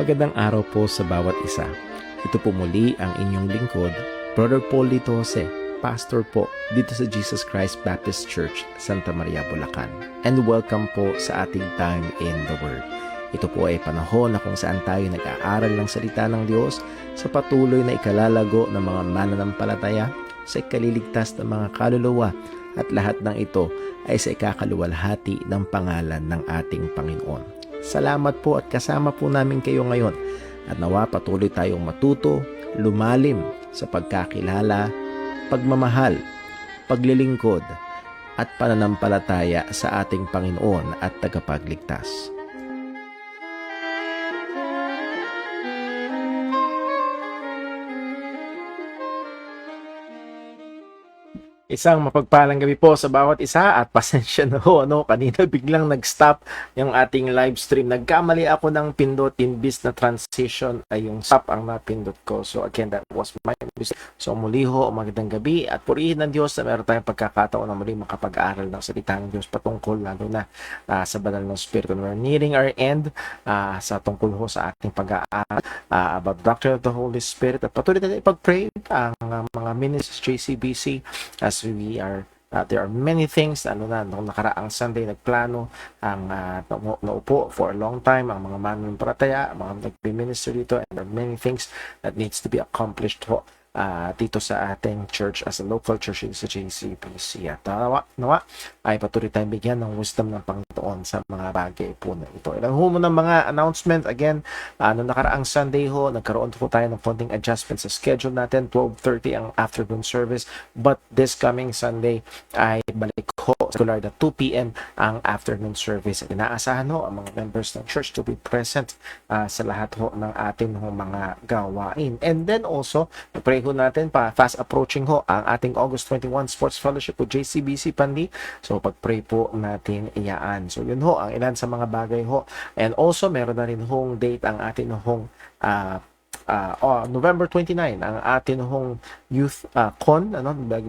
Magandang araw po sa bawat isa. Ito po muli ang inyong lingkod, Brother Paul Lito Jose, Pastor po dito sa Jesus Christ Baptist Church, Santa Maria, Bulacan. And welcome po sa ating Time in the Word. Ito po ay panahon na kung saan tayo nag-aaral ng salita ng Diyos sa patuloy na ikalalago ng mga mananampalataya, sa ikaliligtas ng mga kaluluwa, at lahat ng ito ay sa ikakaluwalhati ng pangalan ng ating Panginoon. Salamat po at kasama po namin kayo ngayon at nawa patuloy tayong matuto, lumalim sa pagkakilala, pagmamahal, paglilingkod at pananampalataya sa ating Panginoon at tagapagligtas. Isang mapagpalang gabi po sa bawat isa at pasensya na ho, kanina biglang nag-stop yung ating live stream. Nagkamali ako ng pindot, imbis na transition ay yung stop ang napindot ko. So again, that was my mistake. So muli ho, magandang gabi at purihin ng Diyos na meron tayong pagkakataon na muli makapag-aaral ng salita ng Diyos patungkol lalo na sa banal ng Espiritu. We're nearing our end sa tungkol ho sa ating pag-aaral about doctrine of the Holy Spirit at patuloy natin ipag-pray ang mga ministers JCBC as we are there are many things nung nakaraang Sunday nagplano ang naupo for a long time ang mga mananampalataya, mga nagbi-minister dito, and there are many things that needs to be accomplished dito sa ating church as a local church sa JCBC. At nawa ay patuloy tayong bigyan ng wisdom ng Panginoon sa mga bagay po na ito. Ilang ho ng mga announcement again, noong nakaraang Sunday nagkaroon po tayo ng konting adjustment sa schedule natin, 12:30 ang afternoon service, but this coming Sunday ay balik ho regular na 2 p.m. ang afternoon service. At inaasahan ang mga members ng church to be present sa lahat ng ating mga gawain. And then also, pray natin fast approaching ang ating August 21 Sports Fellowship with JCBC Pandi. So pag-pray po natin iyaan. So yun ang ilan sa mga bagay And also meron na rin date ang atin November 29 ang atin youth con,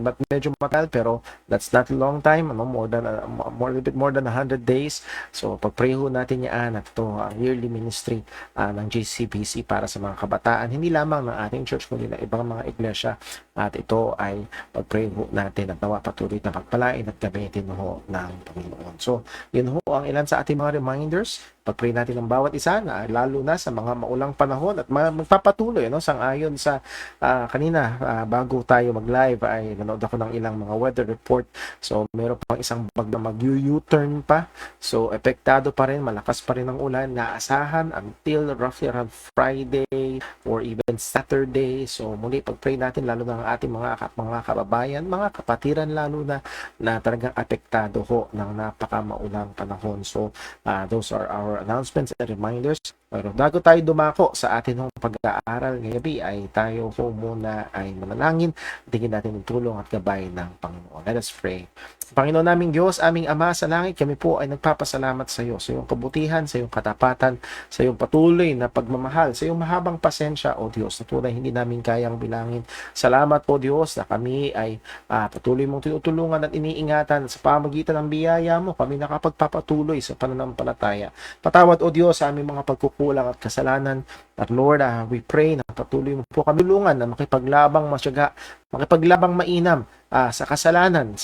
but medyo matagal, pero that's not a long time, a little bit more than 100 days. So pag-pray natin yan at ito ang yearly ministry ng JCBC para sa mga kabataan, hindi lamang ng ating church kundi ng ibang mga iglesia, at ito ay pag-pray natin at nawa patuloy na pagpalain at gamitin ng Panginoon. So yun ang ilan sa ating mga reminders. Pag-pray natin ng bawat isa, lalo na sa mga maulang panahon at magpapatuloy sang-ayon sa kanina bago tayo mag-live ay nanood ako ng ilang mga weather report. So meron pang isang bag na mag-U-turn pa. So epektado pa rin, malakas pa rin ang ulan, naasahan until roughly around Friday or even Saturday. So muli pag-pray natin lalo na ang ating mga kababayan, mga kapatiran lalo na talagang apektado ng napakamaulang panahon. So those are our announcements and reminders. Pero bago tayo dumako sa atin pag-aaral ngayong gabi ay tayo muna ay manalangin. Tingin natin ang tulong at gabay ng Panginoon. Let us pray. Panginoon naming Diyos, aming Ama sa langit, kami po ay nagpapasalamat sa iyo, sa iyong kabutihan, sa iyong katapatan, sa iyong patuloy na pagmamahal, sa iyong mahabang pasensya, O Diyos, na tunay hindi namin kayang bilangin. Salamat po Diyos na kami ay patuloy mong tinutulungan at iniingatan sa pamagitan ng biyaya mo. Kami nakapagpapatuloy sa pananampalataya. Patawad O Diyos sa aming mga pagkukulang at kasalanan. At Lord, we pray na patuloy mo po kami tulungan na makipaglabang masyaga, makipaglabang mainam sa kasalanan,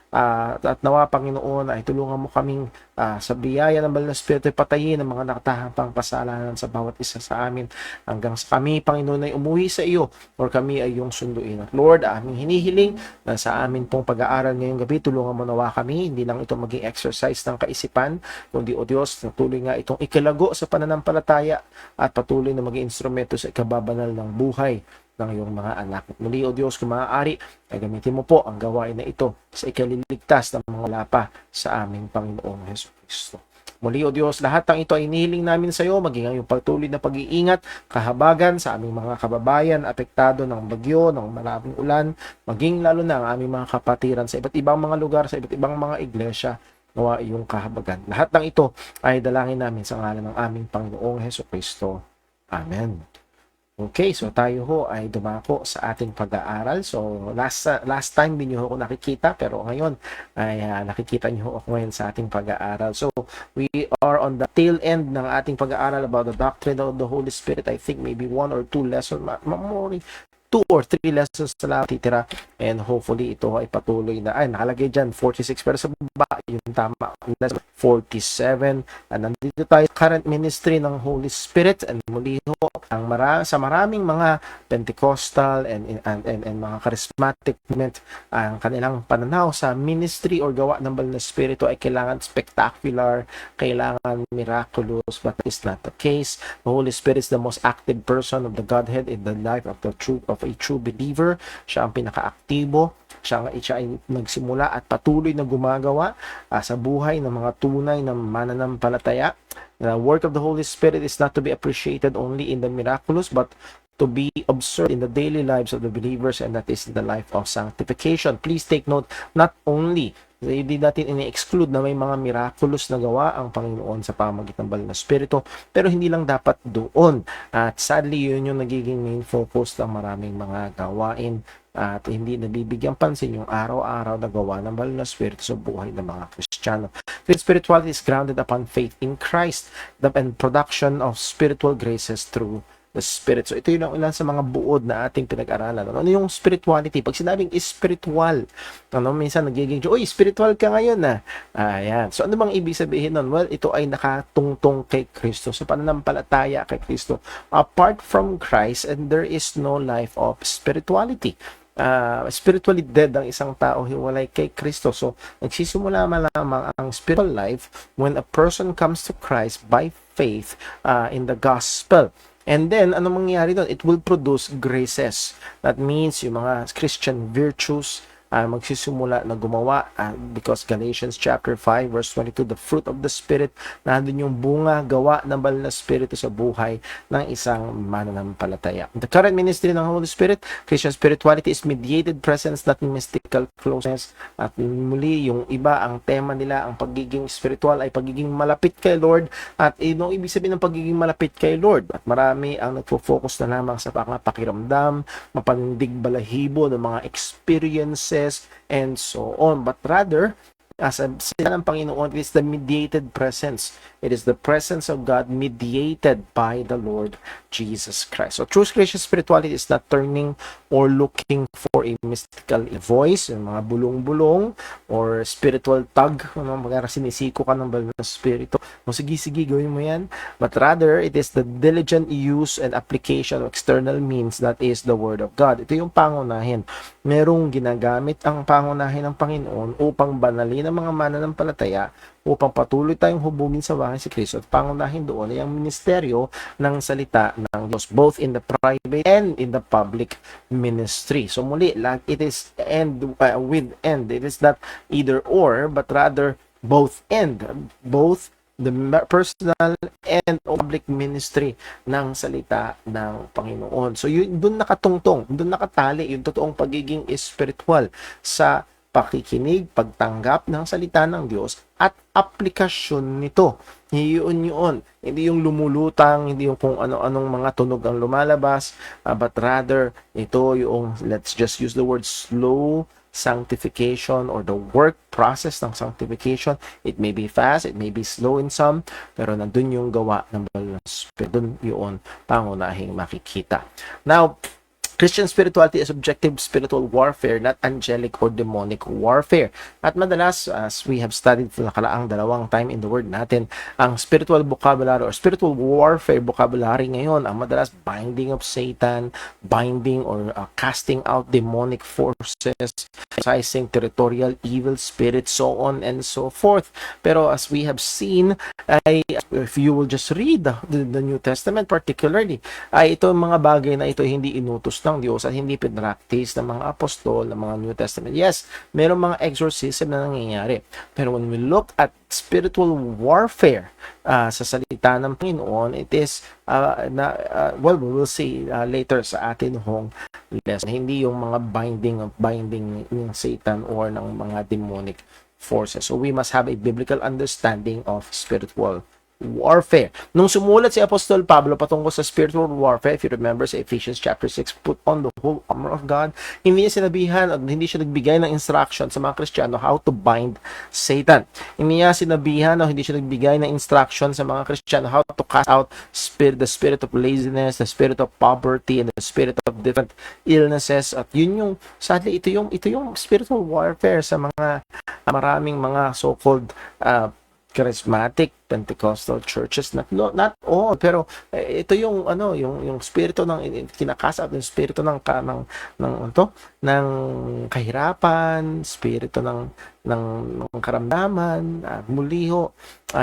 at nawa Panginoon ay tulungan mo kaming sa biyaya ng Banal na Espiritu ay patayin ang mga nakatahang pasalanan sa bawat isa sa amin hanggang sa kami Panginoon ay umuwi sa iyo or kami ay iyong sunduin. At Lord, aming hinihiling na sa amin pong pag-aaral ngayong gabi, tulungan mo nawa kami, hindi lang ito maging exercise ng kaisipan, kundi O Diyos, patuloy nga itong ikalago sa pananampalataya at patuloy na maging instrumento sa ikababanal ng buhay ng iyong mga anak. At muli, O Diyos, kung maaari, ay gamitin mo po ang gawain na ito sa ikaliligtas ng mga lapa sa aming Panginoong Hesus Kristo. Muli, O Diyos, lahat ng ito ay inihiling namin sa iyo, maging ang iyong patuloy na pag-iingat, kahabagan sa aming mga kababayan, apektado ng bagyo, ng maraming ulan, maging lalo na ang aming mga kapatiran sa iba't ibang mga lugar, sa iba't ibang mga iglesia, nawa iyong kahabagan. Lahat ng ito ay dalangin namin sa ngalan ng aming Panginoong Hesus Kristo. Amen. Okay, so tayo ho ay dumako sa ating pag-aaral. So last time din niyo ako nakikita, pero ngayon ay nakikita niyo ako ngayon sa ating pag-aaral. So we are on the tail end ng ating pag-aaral about the doctrine of the Holy Spirit. I think maybe 1 or 2 lessons, more 2 or 3 lessons na lang titira, and hopefully ito ay patuloy na, ay nakalagay dyan 46, pero sa baba yung tama, lesson 47. And nandito tayo current ministry ng Holy Spirit, and muli ho ang sa maraming mga Pentecostal and mga charismatic movement, ang kanilang pananaw sa ministry or gawa ng banal na Espiritu ay kailangan spectacular, kailangan miraculous, but it's not the case. The Holy Spirit is the most active person of the Godhead in the life of a true believer. Siya ang pinaka-aktibo, siya ay nagsimula at patuloy na gumagawa sa buhay ng mga tunay na mananampalataya. The work of the Holy Spirit is not to be appreciated only in the miraculous, but to be observed in the daily lives of the believers, and that is the life of sanctification. Please take note, not only hindi natin ini-exclude na may mga miraculous na gawa ang Panginoon sa pamamagitan ng banal na Espiritu, pero hindi lang dapat doon. At sadly, yun yung nagiging main focus ng maraming mga gawain, at hindi nabibigyan pansin yung araw-araw na gawa ng banal na Espiritu sa buhay ng mga Kristiyano. Spirituality is grounded upon faith in Christ and production of spiritual graces through the Spirit. So ito yung ilan sa mga buod na ating pinag-aralan. Ano yung spirituality? Pag sinabing spiritual, minsan nagiging, uy, spiritual ka ngayon na. Ayan. So ano bang ibig sabihin nun? Well, ito ay nakatungtong kay Kristo. So pananampalataya kay Kristo. Apart from Christ, and there is no life of spirituality. Spiritually dead ang isang tao hiwalay kay Kristo. So nagsisimula malamang ang spiritual life when a person comes to Christ by faith in the gospel. And then ano mangyayari doon? It will produce graces. That means yung mga Christian virtues magsisimula na gumawa, because Galatians chapter 5 verse 22, the fruit of the Spirit, nandun yung bunga, gawa ng banal na Espiritu sa buhay ng isang mananampalataya. The current ministry ng Holy Spirit, Christian spirituality is mediated presence, not mystical closeness. At muli, yung iba, ang tema nila, ang pagiging spiritual ay pagiging malapit kay Lord. At ano ibig sabihin ng pagiging malapit kay Lord? At marami ang nagfo-focus na lamang sa pakiramdam, mapanindig balahibo ng mga experiences, and so on. But rather, as sila ng Panginoon, it is the mediated presence. It is the presence of God mediated by the Lord Jesus Christ. So true Christian spirituality is not turning or looking for a mystical voice, yung mga bulong-bulong or spiritual tug, mga sinisiko ka ng banal na Espiritu. Sige, gawin mo yan. But rather, it is the diligent use and application of external means, that is the Word of God. Ito yung pangunahin. Merong ginagamit ang pangunahin ng Panginoon upang banalin ang mga mananampalataya, upang patuloy tayong hubugin sa bahay si Kristo, at pangunahin doon ay ang ministeryo ng salita ng Diyos, both in the private and in the public ministry. So muli, it is with end. It is not either or, but rather both both the personal and public ministry ng salita ng Panginoon. So yun, doon nakatungtong, doon nakatali yung totoong pagiging spiritual sa pakikinig, pagtanggap ng salita ng Diyos at aplikasyon nito. Yun. Hindi yung lumulutang, hindi yung kung ano-anong mga tunog ang lumalabas, but rather ito yung, let's just use the word slow sanctification, or the work process ng sanctification. It may be fast, it may be slow in some, pero nandun yung gawa ng banal na Espiritu. Dun yun pangunahing makikita. Now, Christian spirituality is objective spiritual warfare, not angelic or demonic warfare. At madalas, as we have studied for nakalaang 2 time in the Word natin, ang spiritual vocabulary or spiritual warfare vocabulary ngayon, ang madalas binding of Satan, binding or casting out demonic forces, exorcising territorial evil spirits, so on and so forth. Pero as we have seen, if you will just read the New Testament particularly, ay ito mga bagay na ito hindi inutos ng Diyos at hindi pinractice ng mga apostol, ng mga New Testament. Yes, mayroong mga exorcism na nangyayari. Pero when we look at spiritual warfare sa salita ng Panginoon, it is, we will see later sa atin hong lesson. Hindi yung mga binding ng Satan or ng mga demonic forces. So we must have a biblical understanding of spiritual warfare. Nung sumulat si Apostol Pablo patungkol sa spiritual warfare, if you remember sa Ephesians chapter 6, put on the whole armor of God, hindi niya sinabihan at hindi siya nagbigay ng instruction sa mga Kristiyano how to bind Satan. Hindi niya sinabihan o hindi siya nagbigay ng instruction sa mga Kristiyano how to cast out the spirit of laziness, the spirit of poverty, and the spirit of different illnesses. At yun yung, sadly, ito yung spiritual warfare sa mga maraming mga so-called charismatic Pentecostal churches, not all, pero ito yung yung spirito ng kinakasa, yung spirito ng kahirapan, spirito ng karamdaman, muli ho.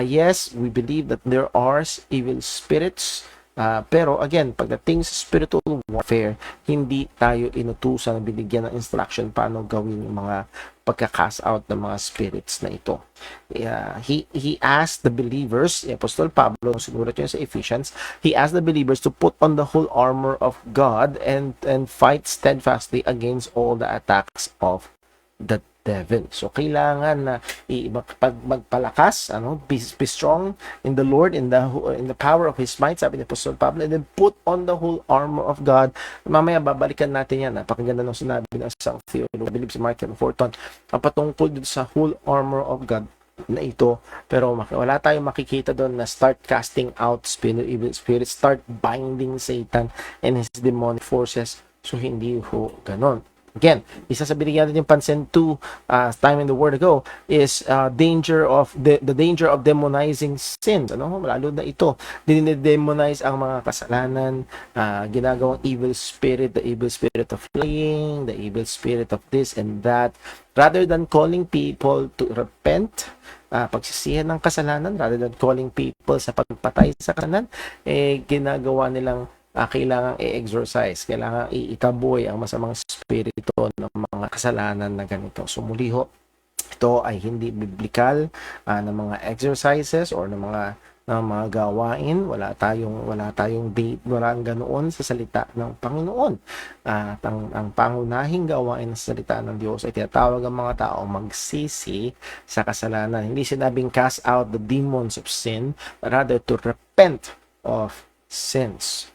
Yes, we believe that there are evil spirits. Pero again, pagdating sa spiritual warfare, hindi tayo inutusan, binigyan ng instruction paano gawin yung mga pagka-cast out ng mga spirits na ito. He asked the believers, Apostol Pablo, sinulat niya sa Ephesians, he asked the believers to put on the whole armor of God and fight steadfastly against all the attacks of the devil. So kailangan na magpalakas, be strong in the Lord, in the power of His might, sabi ni Apostol Pablo, and then put on the whole armor of God. Mamaya babalikan natin yan. Napakaganda nung sinabi ng isang theologue, I believe si Michael Horton, ang patungkol dito sa whole armor of God na ito, pero wala tayong makikita doon na start casting out evil spirits, start binding Satan and his demonic forces. So hindi ho ganon. Again, isa sa binigyan natin yung pansin to time in the word ago is danger of the danger of demonizing sin. Lalo na ito, dinidemonize ang mga kasalanan, ginagawang evil spirit, the evil spirit of lying, the evil spirit of this and that, rather than calling people to repent, pagsisihan ng kasalanan, rather than calling people sa pagpatay sa kasalanan, ginagawa nilang kailangang i-exorcise, kailangang itaboy ang masamang spirito ng mga kasalanan na ganito. So muli ho, ito ay hindi biblical ng mga exercises or ng mga gawain. Wala ang ganoon sa salita ng Panginoon. At ang pangunahing gawain sa salita ng Diyos ay tinatawag ang mga tao magsisi sa kasalanan. Hindi sinabing cast out the demons of sin, but rather to repent of sins.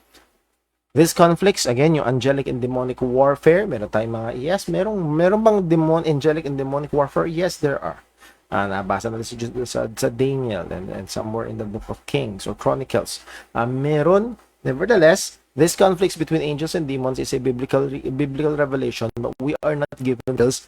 This conflicts, again, yung angelic and demonic warfare. Meron tayong mga, yes, meron bang angelic and demonic warfare? Yes, there are. Nabasa natin sa Daniel and somewhere in the book of Kings or Chronicles. Meron, nevertheless, this conflicts between angels and demons is a biblical revelation, but we are not given details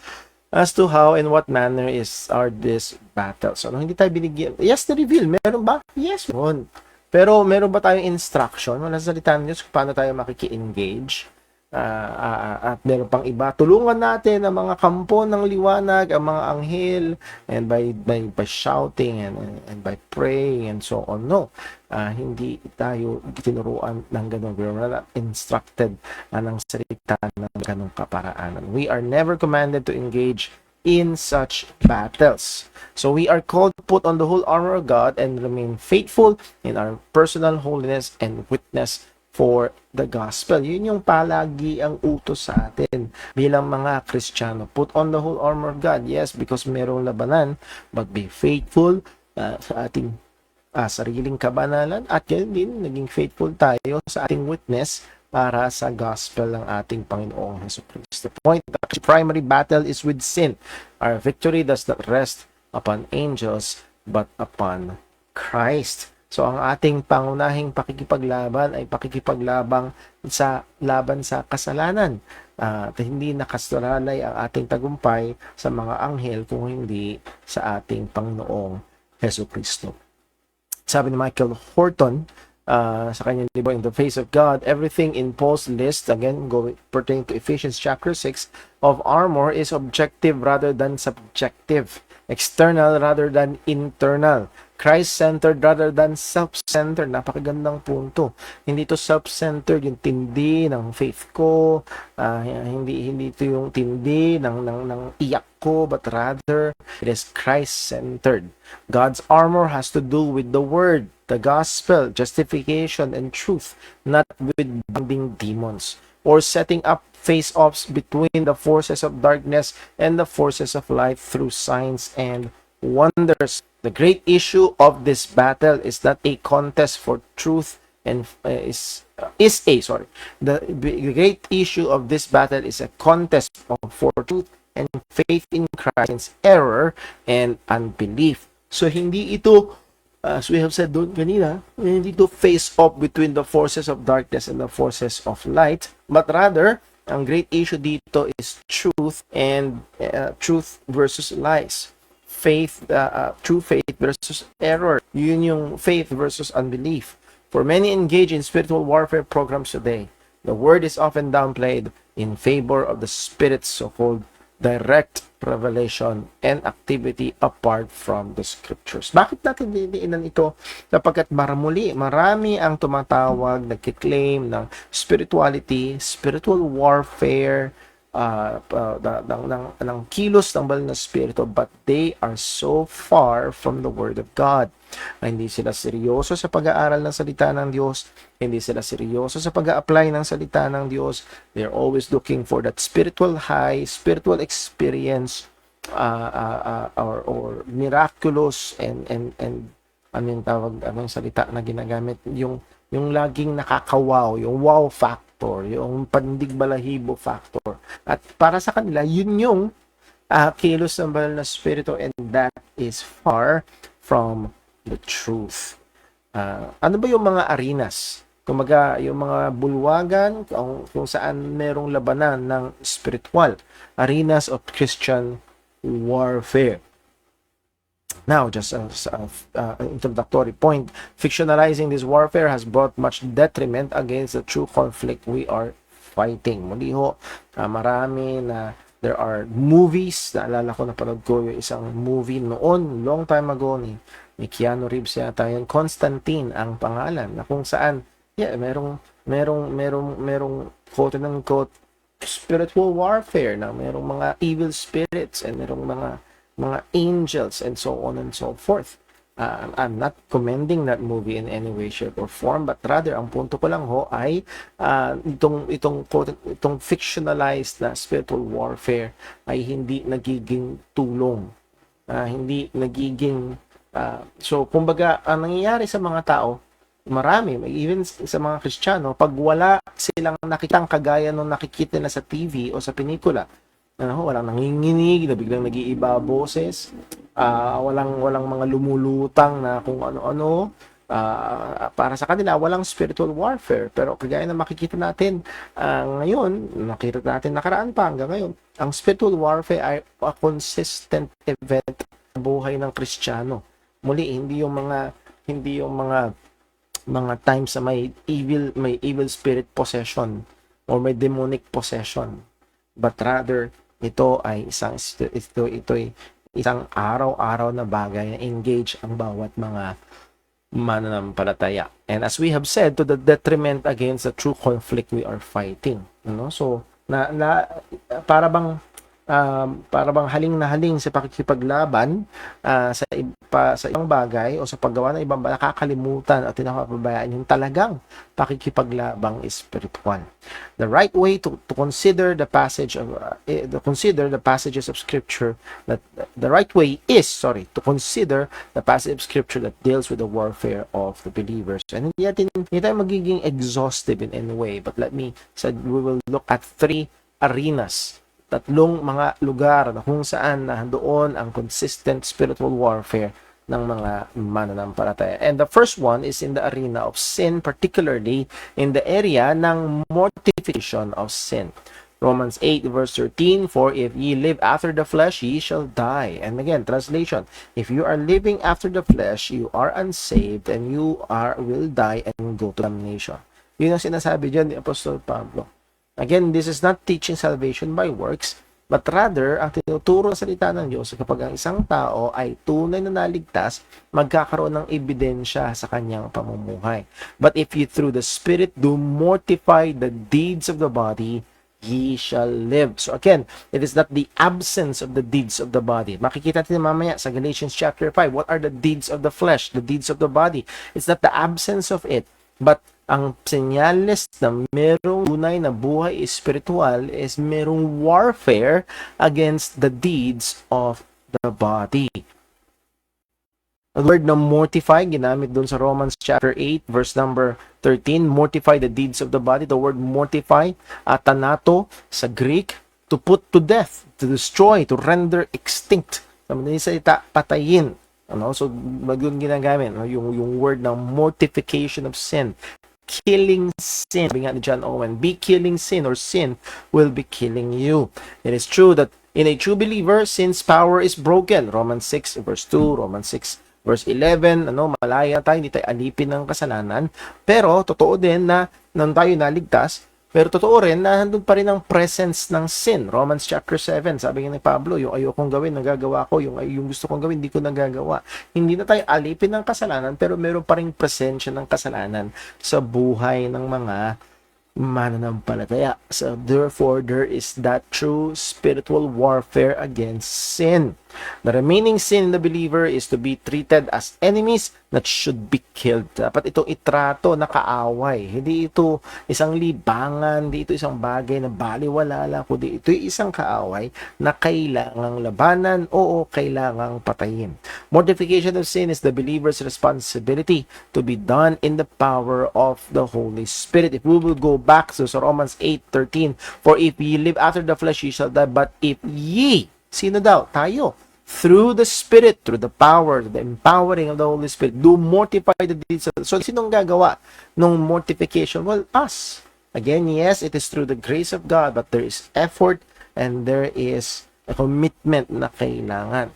as to how and what manner are these battles. So, hindi tayo binigyan. Yes, na-reveal. Meron ba? Yes, meron. Pero meron ba tayong instruction? Wala sa salita ng Diyos kung paano tayo makiki-engage? At meron pang iba. Tulungan natin ang mga kampo ng liwanag, ang mga anghel, and by shouting and by praying and so on. No. Hindi tayo tinuruan ng ganun. We are not instructed ng salita ng ganung kaparaanan. We are never commanded to engage in such battles. So we are called to put on the whole armor of God and remain faithful in our personal holiness and witness for the gospel. Yun yung palagi ang utos sa atin bilang mga Kristiyano. Put on the whole armor of God. Yes, because merong labanan, but be faithful sa ating sariling kabanalan at yun din, naging faithful tayo sa ating witness para sa gospel ng ating Panginoong Jesucristo. The point, the primary battle is with sin. Our victory does not rest upon angels, but upon Christ. So, ang ating pangunahing pakikipaglaban ay pakikipaglabang laban sa kasalanan. At hindi nakasalalay ang ating tagumpay sa mga anghel kung hindi sa ating Panginoong Jesucristo. Sabi ni Michael Horton, sa kanyang libro In the Face of God, everything in Paul's list, again, pertaining to Ephesians chapter 6, of armor is objective rather than subjective, external rather than internal, Christ-centered rather than self-centered. Napakagandang punto. Hindi to self-centered yung tindi ng faith ko, hindi ito yung tindi ng iyak ko, but rather it is Christ-centered. God's armor has to do with the word, the gospel, justification, and truth, not with binding demons or setting up face-offs between the forces of darkness and the forces of light through signs and wonders. The great issue of this battle is not a contest for truth and is a sorry. The great issue of this battle is a contest for truth and faith in Christ's error and unbelief. So hindi ito, as we have said doon kanina, hindi ito face off between the forces of darkness and the forces of light, but rather ang great issue dito is truth and truth versus lies. Faith, true faith versus error. Yun yung faith versus unbelief. For many engaged in spiritual warfare programs today, the word is often downplayed in favor of the Spirit's so-called direct revelation and activity apart from the scriptures. Bakit natin diniinan ito? Sapagkat marami ang tumatawag, nagkiklaim ng spirituality, spiritual warfare, ng kilos ng banal na spirito, but they are so far from the Word of God. Hindi sila seryoso sa pag-aaral ng salita ng Diyos, hindi sila seryoso sa pag-a-apply ng salita ng Diyos. They're always looking for that spiritual high, spiritual experience, or miraculous and anong tawag, anong salita na ginagamit, yung laging nakakawaw, yung wow factor, yung pandig balahibo factor. At para sa kanila, yun yung kilos ng banal na spirito, and that is far from the truth. Ano ba yung mga arenas? Kumaga, yung mga bulwagan kung saan merong labanan ng spiritual. Arenas of Christian warfare. Now, just as an introductory point, fictionalizing this warfare has brought much detriment against the true conflict we are fighting. Muli ho, marami na there are movies, naalala ko, napanood ko yung isang movie noon, long time ago, ni Keanu Reeves yata yun, Constantine ang pangalan, na kung saan, merong quote and quote spiritual warfare, na merong mga evil spirits and merong mga angels and so on and so forth. I'm not commending that movie in any way, shape, or form, but rather, ang punto ko lang ho ay itong fictionalized na spiritual warfare ay hindi nagiging tulong. Hindi nagiging so kumbaga ang nangyayari sa mga tao, marami, even sa mga Kristiyano, pag wala silang nakitang kagaya nung nakikita na sa TV o sa pelikula, walang nanginginig, na biglang nag-iiba boses, walang mga lumulutang na kung ano-ano, para sa kanila, walang spiritual warfare. Pero kagaya na makikita natin ngayon, nakita natin nakaraan pa hanggang ngayon, ang spiritual warfare ay a consistent event sa buhay ng Kristiyano. Muli, hindi yung mga times na may evil spirit possession or may demonic possession, but rather ito ay isang araw-araw na bagay na engage ang bawat mga mananampalataya. And as we have said, to the detriment against the true conflict we are fighting. So para bang haling na haling sa pakikipaglaban sa ibang bagay o sa paggawa ng ibang bagay, nakakalimutan at tinapabayaan yung talagang pakikipaglabang spiritual. The right way to consider the passages of scripture that the right way is to consider the passage of scripture that deals with the warfare of the believers. And hindi tayo magiging exhaustive in any way, but we will look at 3 arenas, tatlong mga lugar na kung saan nandoon ang consistent spiritual warfare ng mga mananampalataya. And the first one is in the arena of sin, particularly in the area ng mortification of sin. Romans 8 verse 13, for if ye live after the flesh, ye shall die. And again, translation, if you are living after the flesh, you are unsaved and you will die and go to damnation. Yun ang sinasabi dyan ni Apostol Pablo. Again, this is not teaching salvation by works, but rather, ang tinuturo ng salita ng Diyos, kapag ang isang tao ay tunay na naligtas, magkakaroon ng ebidensya sa kanyang pamumuhay. But if you through the Spirit do mortify the deeds of the body, ye shall live. So again, it is not the absence of the deeds of the body. Makikita natin mamaya sa Galatians chapter 5, what are the deeds of the flesh, the deeds of the body? It's not the absence of it, but ang senyales na merong tunay na buhay espiritual is merong warfare against the deeds of the body. The word na mortify, ginamit dun sa Romans chapter 8, verse number 13, mortify the deeds of the body. The word mortify, thanato sa Greek, to put to death, to destroy, to render extinct. Sa madaling salita, patayin. Ano? So, doon ginagamit, no? yung word ng mortification of sin. Killing sin. Sabi nga ni John Owen, be killing sin or sin will be killing you. It is true that in a true believer, sin's power is broken. Romans 6 verse 2, Romans 6 verse 11, malaya tayo, hindi tayo alipin ng kasalanan. Pero, totoo din na nang tayo naligtas, pero totoo rin na nandun pa rin ang presence ng sin. Romans chapter 7, sabi nga ni Pablo, yung ayokong gawin, nagagawa ko, yung gusto kong gawin, hindi ko nagagawa. Hindi na tayo alipin ng kasalanan, pero meron pa rin presensya ng kasalanan sa buhay ng mga mananampalataya. So, therefore, there is that true spiritual warfare against sin. The remaining sin in the believer is to be treated as enemies that should be killed. Dapat itong itrato na kaaway. Hindi ito isang libangan, hindi ito isang bagay na baliwala lang, kundi ito isang kaaway na kailangang labanan o kailangang patayin. Mortification of sin is the believer's responsibility to be done in the power of the Holy Spirit. If we will go back to Romans 8:13, for if ye live after the flesh, ye shall die, but if ye, sino daw? Tayo. Through the Spirit, through the power, the empowering of the Holy Spirit, do mortify the deeds of... So, sinong gagawa ng mortification? Well, us. Again, yes, it is through the grace of God, but there is effort and there is a commitment na kailangan.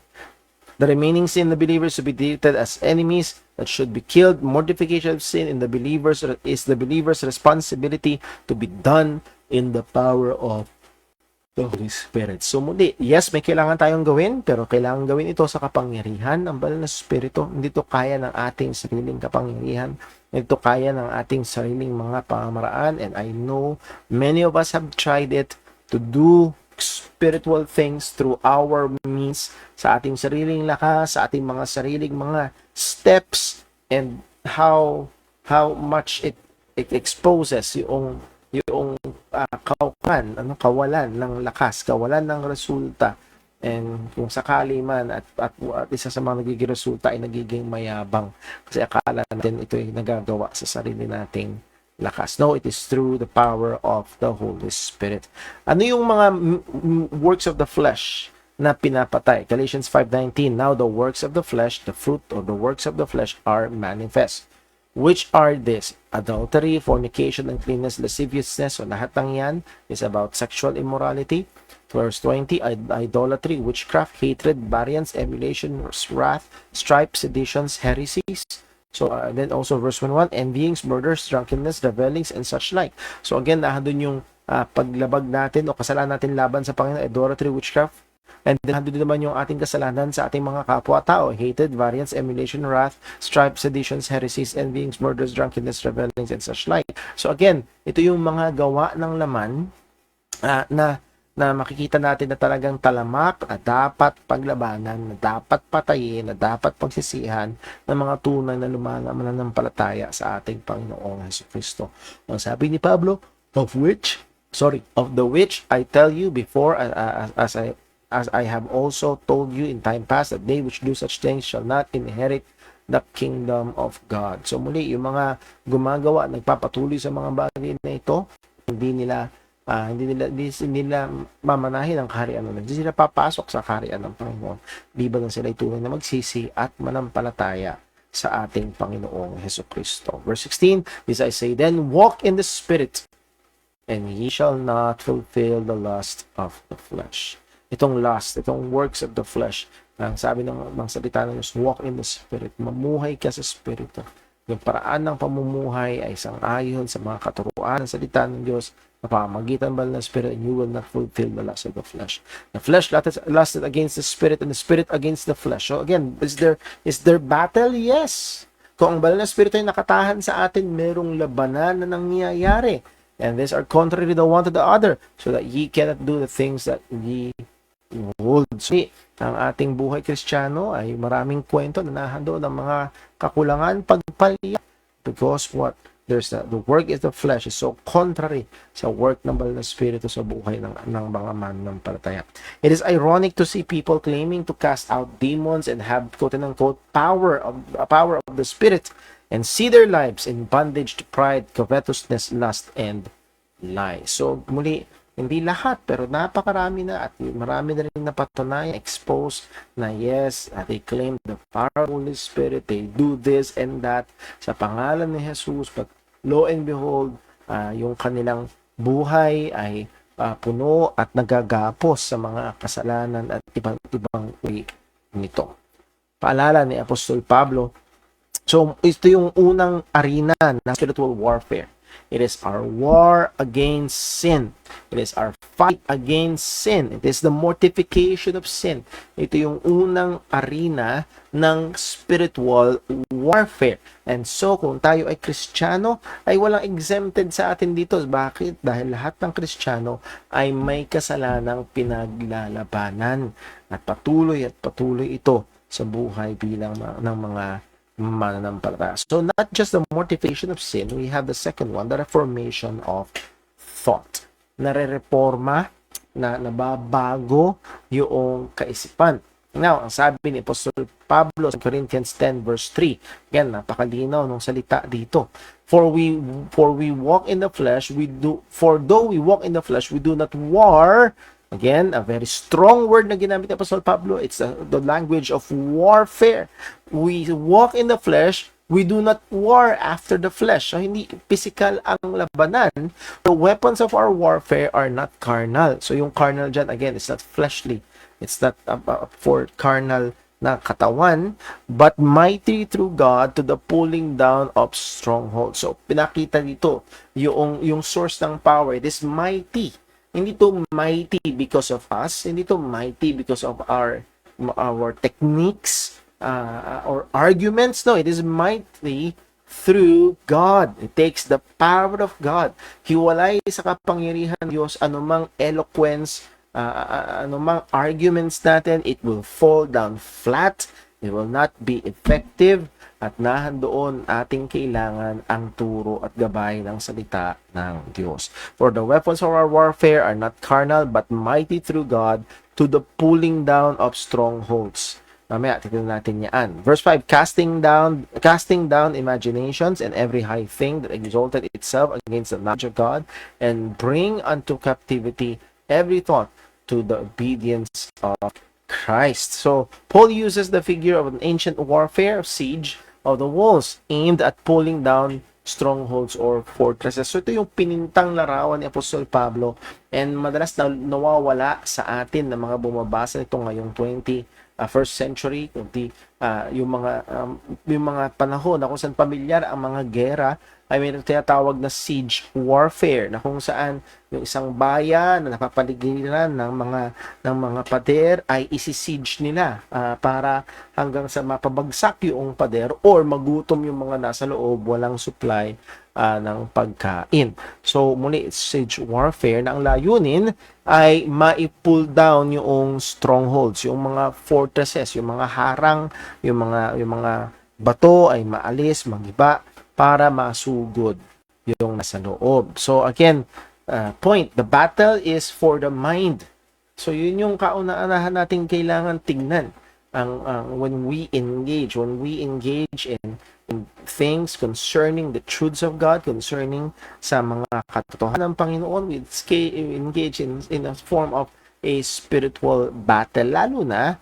The remaining sin in the believers to be treated as enemies that should be killed. Mortification of sin in the believers is the believer's responsibility to be done in the power of the Holy Spirit. So muli, yes, may kailangan tayong gawin, pero kailangan gawin ito sa kapangyarihan ng Banal na Espiritu. Hindi ito kaya ng ating sariling kapangyarihan. Ito kaya ng ating sariling mga pamamaraan. And I know many of us have tried it to do spiritual things through our means, sa ating sariling lakas, sa ating mga sariling mga steps, and how much it exposes yung kawalan ng lakas, kawalan ng resulta. And kung sakali man at isa sa mga nagiging resulta ay nagiging mayabang kasi akala natin ito ay nagagawa sa sarili nating lakas. No, it is through the power of the Holy Spirit. Ano yung mga works of the flesh na pinapatay? Galatians 5:19, now the works of the flesh, the fruit of the works of the flesh are manifest. Which are this? Adultery, fornication, uncleanness, lasciviousness. So lahat ng yan is about sexual immorality. Verse 20, idolatry, witchcraft, hatred, variance, emulation, wrath, strife, seditions, heresies. So then also verse 21, envyings, murders, drunkenness, revelings, and such like. So again, nandun yung paglabag natin o kasalanan natin laban sa Panginoon, idolatry, witchcraft. And then, nandun naman yung ating kasalanan sa ating mga kapwa-tao, hatred, variance, emulation, wrath, strife, seditions, heresies, envyings, murders, drunkenness, revelings, and such like. So again, ito yung mga gawa ng laman na makikita natin na talagang talamak, na dapat paglabanan, na dapat patayin, na dapat pagsisihan ng mga tunay na mananampalataya sa ating Panginoong Jesucristo. Ang sabi ni Pablo, of the which I tell you before, as I have also told you in time past, that they which do such things shall not inherit the kingdom of God. So muli, yung mga gumagawa, nagpapatuloy sa mga bagay na ito, hindi nila mamanahin ang kaharian ng Diyos. Hindi sila papasok sa kaharian ng Panginoon. Liban na sila tunay na magsisi at manampalataya sa ating Panginoong Jesucristo. Verse 16, this I say, then walk in the Spirit, and ye shall not fulfill the lust of the flesh. Itong lust, itong works of the flesh, ang sabi ng salita ng Diyos, walk in the Spirit, mamuhay ka sa Espiritu. Yung paraan ng pamumuhay ay sang-ayon sa mga katuruan ng salita ng Diyos na pamamagitan ba ng Spirit, and you will not fulfill the lust of the flesh. The flesh lusted against the Spirit, and the Spirit against the flesh. So again, is there battle? Yes. Kung ang banal na Espiritu ay nakatahan sa atin, merong labanan na nangyayari. And these are contrary the one to the other, so that ye cannot do the things that ye would. So, ang ating buhay Kristiyano ay maraming kwento na nahandol ng mga kakulangan, pagpalya. Because what? The work is the flesh is so contrary sa work ng banal na Espiritu sa buhay ng mga mananampalataya. It is ironic to see people claiming to cast out demons and have quote-unquote power of the Spirit and see their lives in bondage to pride, covetousness, lust, and lies. So muli, hindi lahat, pero napakarami na at marami na rin napatunayan, expose na yes, they claim the power of the Holy Spirit, they do this and that sa pangalan ni Jesus, but lo and behold, yung kanilang buhay ay puno at nagagapos sa mga kasalanan at ibang way nito. Paalala ni Apostol Pablo, so ito yung unang arena ng spiritual warfare. It is our war against sin. It is our fight against sin. It is the mortification of sin. Ito yung unang arena ng spiritual warfare. And so, kung tayo ay Kristiyano, ay walang exempted sa atin dito. Bakit? Dahil lahat ng Kristiyano ay may kasalanang pinaglalabanan. At patuloy ito sa buhay bilang ng mga mananampalataya. So not just the mortification of sin, we have the second one, the reformation of thought. Nare-reforma, na nababago yung kaisipan. Now, ang sabi ni Apostol Pablo sa Corinthians 10 verse 3, again, napakalinaw ng salita dito. For we walk in the flesh, though we walk in the flesh, we do not war. Again, a very strong word na ginamit ni Apostol Pablo. It's the language of warfare. We walk in the flesh, we do not war after the flesh. So, hindi physical ang labanan. The weapons of our warfare are not carnal. So, yung carnal dyan, again, it's not fleshly. It's not for carnal na katawan, but mighty through God to the pulling down of strongholds. So, pinakita dito yung source ng power. It is mighty. Hindi to mighty because of us. Hindi to mighty because of our techniques or arguments. No, it is mighty through God. It takes the power of God. Hiwalay sa kapangyarihan ng Diyos, anumang eloquence, anumang arguments natin, it will fall down flat. It will not be effective. At nahandoon ating kailangan ang turo at gabay ng salita ng Diyos. For the weapons of our warfare are not carnal, but mighty through God to the pulling down of strongholds. Mamaya, tignan natin yan. Verse 5, casting down imaginations and every high thing that exalted itself against the knowledge of God, and bring unto captivity every thought to the obedience of Christ. So, Paul uses the figure of an ancient warfare, siege, of the walls aimed at pulling down strongholds or fortresses. So, ito yung pinintang larawan ni Apostol Pablo, and madalas nawawala sa atin na mga bumabasa nito ngayong 21st century, kundi yung mga panahon na kung saan pamilyar ang mga gera, ay may tinatawag na siege warfare, na kung saan yung isang bayan na napapaligiran ng mga pader ay isi-siege nila para hanggang sa mapabagsak yung pader or magutom yung mga nasa loob, walang supply ng pagkain. So muli, it's siege warfare na ang layunin ay ma-pull down yung strongholds, yung mga fortresses, yung mga harang, yung mga bato ay maalis, magiba para masugod yung nasa loob. So again, point, the battle is for the mind. So yun yung kauna-unahan natin kailangan tingnan when we engage in things concerning the truths of God, concerning sa mga katotohanan ng Panginoon, we engage in a form of a spiritual battle, lalo na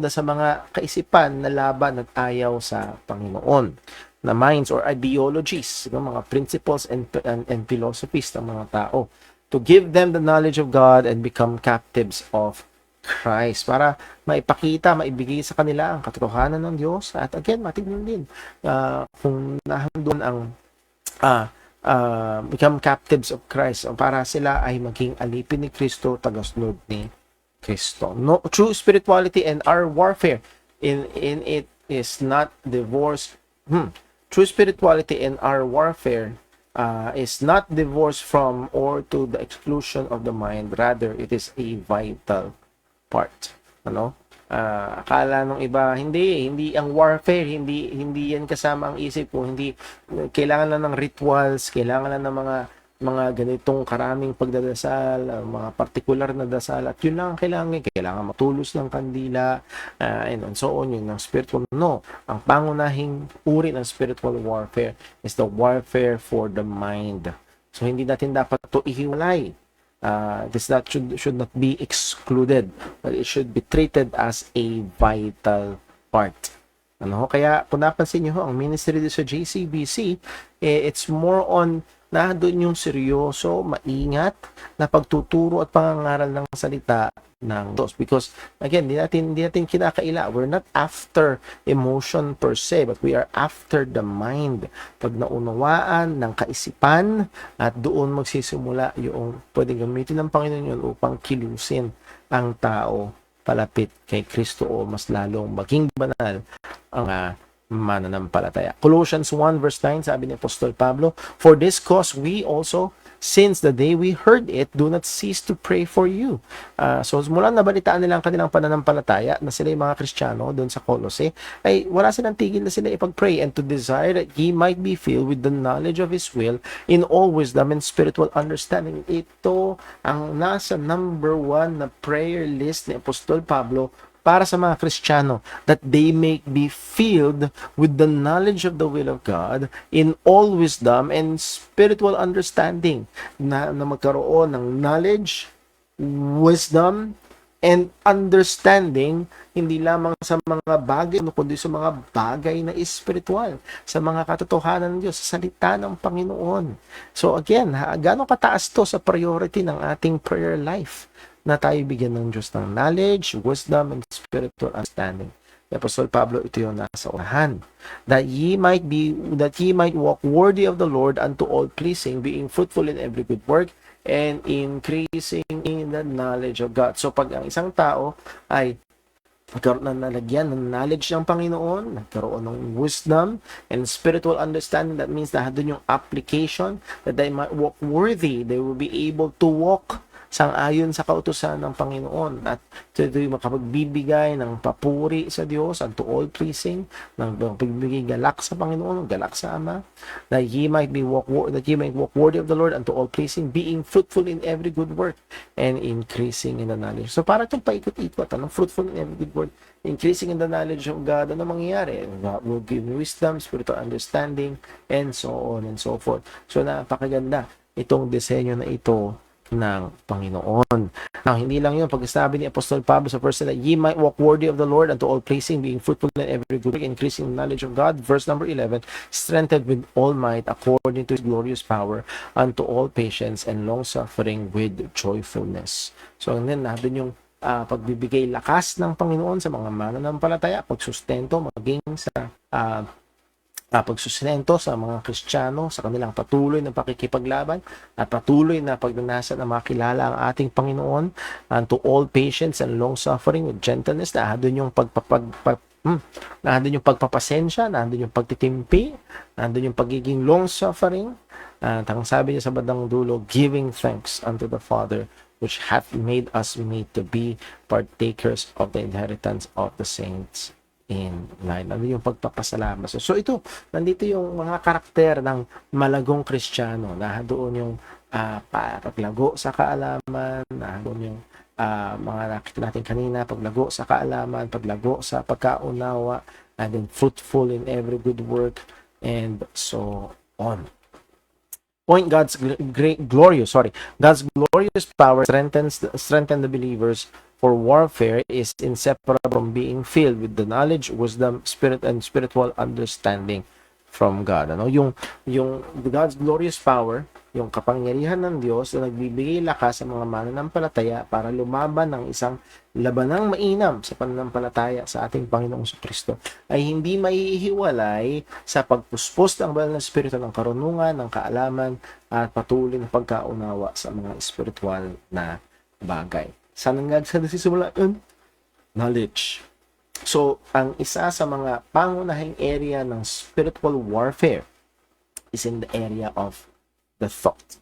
sa mga kaisipan na laban at ayaw sa Panginoon, na minds or ideologies, mga principles and philosophies ng mga tao, to give them the knowledge of God and become captives of Christ, para maibigay sa kanila ang katotohanan ng Diyos. At again, matignan din kung nahandun ang become captives of Christ, para sila ay maging alipin ni Kristo, tagasunod ni Kristo. No, true spirituality and our warfare in it is not divorced. True spirituality and our warfare is not divorced from or to the exclusion of the mind. Rather, it is a vital part. Akala nung iba, hindi ang warfare, hindi yan kasama ang isip ko, hindi kailangan lang ng rituals, kailangan lang ng mga ganitong karaming pagdadasal, mga partikular na dasal, at yun lang ang kailangan matulos ng kandila, and so on, yun ang spiritual. No, ang pangunahing uri ng spiritual warfare is the warfare for the mind. So hindi natin dapat to ihiwalay. Should not be excluded, but it should be treated as a vital part. Kaya kung napansin niyo ang ministry dito sa JCBC, it's more on na doon yung seryoso, maingat na pagtuturo at pangangaral ng salita ng Diyos. Because again, hindi natin kinakaila. We're not after emotion per se, but we are after the mind. Pag naunawaan ng kaisipan, at doon magsisimula yung pwedeng gamitin ng Panginoon yun upang kilusin ang tao palapit kay Kristo o mas lalong maging banal ang mananampalataya. Colossians 1 verse 9, sabi ni Apostol Pablo, "For this cause we also, since the day we heard it, do not cease to pray for you." So mula nabalitaan nila ang kanilang pananampalataya na sila yung mga Kristiyano doon sa Colossae, ay wala silang tigil na sila ipag-pray and to desire that ye might be filled with the knowledge of His will in all wisdom and spiritual understanding. Ito ang nasa number 1 na prayer list ni Apostol Pablo para sa mga Kristiyano, that they may be filled with the knowledge of the will of God in all wisdom and spiritual understanding, na magkaroon ng knowledge, wisdom, and understanding, hindi lamang sa mga bagay, kundi sa mga bagay na espiritual, sa mga katotohanan ng Diyos, sa salita ng Panginoon. So again, gaano kataas to sa priority ng ating prayer life, na tayo bigyan ng Diyos ng knowledge, wisdom, and spiritual understanding. Apostol Pablo, ito yung nasa unahan. That ye might walk worthy of the Lord unto all pleasing, being fruitful in every good work, and increasing in the knowledge of God. So pag ang isang tao ay nagkaroon na nalagyan ng knowledge ng Panginoon, nagkaroon ng wisdom and spiritual understanding, that means na doon yung application, that they might walk worthy, they will be able to walk sang-ayon sa kautusan ng Panginoon, at ito yung makapagbibigay ng papuri sa Diyos, unto all pleasing, ng pagbibigay galak sa Panginoon, galak sa Ama, that ye might walk worthy of the Lord, unto all pleasing, being fruitful in every good work, and increasing in the knowledge. So para itong paikot-ikot, fruitful in every good work, increasing in the knowledge of God, ano mangyayari? God will give wisdom, spiritual understanding, and so on and so forth. So napakaganda itong disenyo na ito ng Panginoon. Now, hindi lang yun. Pag sabi ni Apostol Pablo sa verse that ye might walk worthy of the Lord unto all pleasing, being fruitful in every good work, increasing in knowledge of God. Verse number 11, strengthened with all might according to His glorious power unto all patience and long-suffering with joyfulness. So, then, natin yung pagbibigay lakas ng Panginoon sa mga mananampalataya, pagsustento, maging sa pagsusustento sa mga Kristiyano sa kanilang patuloy na pakikipaglaban at patuloy na pagnanasa na makilala ang ating Panginoon, unto all patience and long suffering with gentleness, na doon yung nandun yung pagpapasensya, nandun yung pagtitimpi, nandun yung pagiging long suffering, at ang sabi niya sa bandang dulo, giving thanks unto the Father which hath made us meet to be partakers of the inheritance of the saints in line. Ano yung pagpapasalamat. So ito, nandito yung mga karakter ng malagong Kristiyano, na doon yung paglago sa kaalaman, na doon yung mga nakita natin kanina, paglago sa kaalaman, paglago sa pagkaunawa, and then fruitful in every good work, and so on. God's glorious power strengthen the believers for warfare is inseparable from being filled with the knowledge, wisdom, spirit, and spiritual understanding from God. Yung God's glorious power, yung kapangyarihan ng Diyos na nagbibigay lakas sa mga mananampalataya para lumaban ng isang labanang mainam sa pananampalataya sa ating Panginoong Kristo, ay hindi maihiwalay sa pagpuspos ng banal na espiritu ng karunungan, ng kaalaman, at patuloy na pagkaunawa sa mga espiritual na bagay. Saan nagsisimula yun? Knowledge. So, ang isa sa mga pangunahing area ng spiritual warfare is in the area of the thought,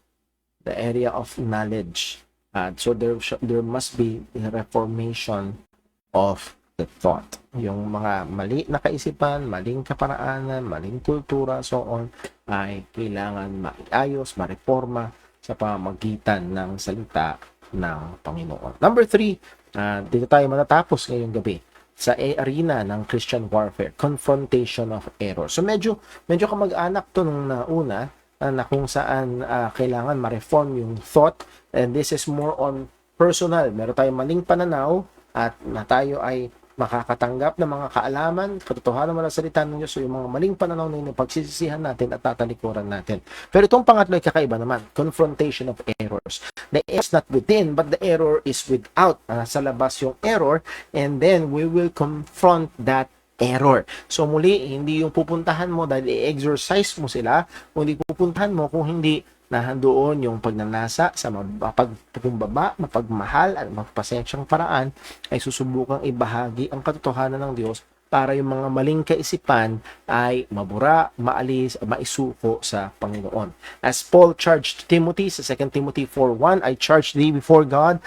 the area of knowledge. So there must be a reformation of the thought. Yung mga mali na kaisipan, maling kaparaanan, maling kultura, so on, ay kailangan maayos, mareforma sa pamamagitan ng salita ng Panginoon. Number 3, dito tayo matatapos ngayong gabi sa arena ng Christian warfare, confrontation of error. So medyo kamag-anak to nung nauna, na kung saan kailangan ma-reform yung thought, and this is more on personal. Meron tayong maling pananaw at na tayo ay makakatanggap ng mga kaalaman, katotohanan ng salita ng Diyos, so yung mga maling pananaw na yun, pagsisisihan natin at tatalikuran natin. Pero itong pangatlo ay kakaiba naman, confrontation of errors. The error is not within, but the error is without. Sa labas yung error, and then we will confront that error. So muli, hindi yung pupuntahan mo dahil i-exercise mo sila, kundi pupuntahan mo kung hindi nahandoon yung pagnanasa sa mapagpumbaba, mapagmahal at magpasensyang paraan, ay susubukang ibahagi ang katotohanan ng Diyos para yung mga maling kaisipan ay mabura, maalis, maisuko sa Panginoon. As Paul charged Timothy sa 2 Timothy 4:1, I charge thee before God,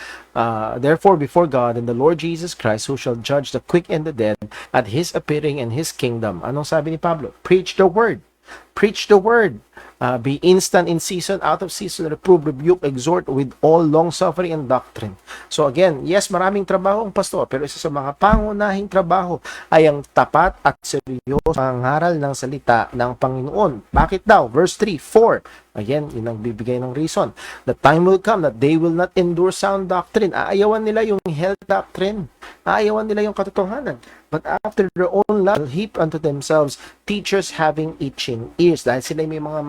therefore before God and the Lord Jesus Christ, who shall judge the quick and the dead at His appearing in His kingdom. Anong sabi ni Pablo? Preach the word. Preach the word. Be instant in season, out of season, reprove, rebuke, exhort with all long-suffering and doctrine. So again, yes, maraming trabaho ang pastor, pero isa sa mga pangunahing trabaho ay ang tapat at seryoso pangaral ng salita ng Panginoon. Bakit daw? Verse 3, 4. Again, yun ang bibigay ng reason. The time will come that they will not endure sound doctrine. Aayawan nila yung health doctrine. Aayawan nila yung katotohanan. But after their own love, heap unto themselves teachers having itching ears. Dahil sila may mga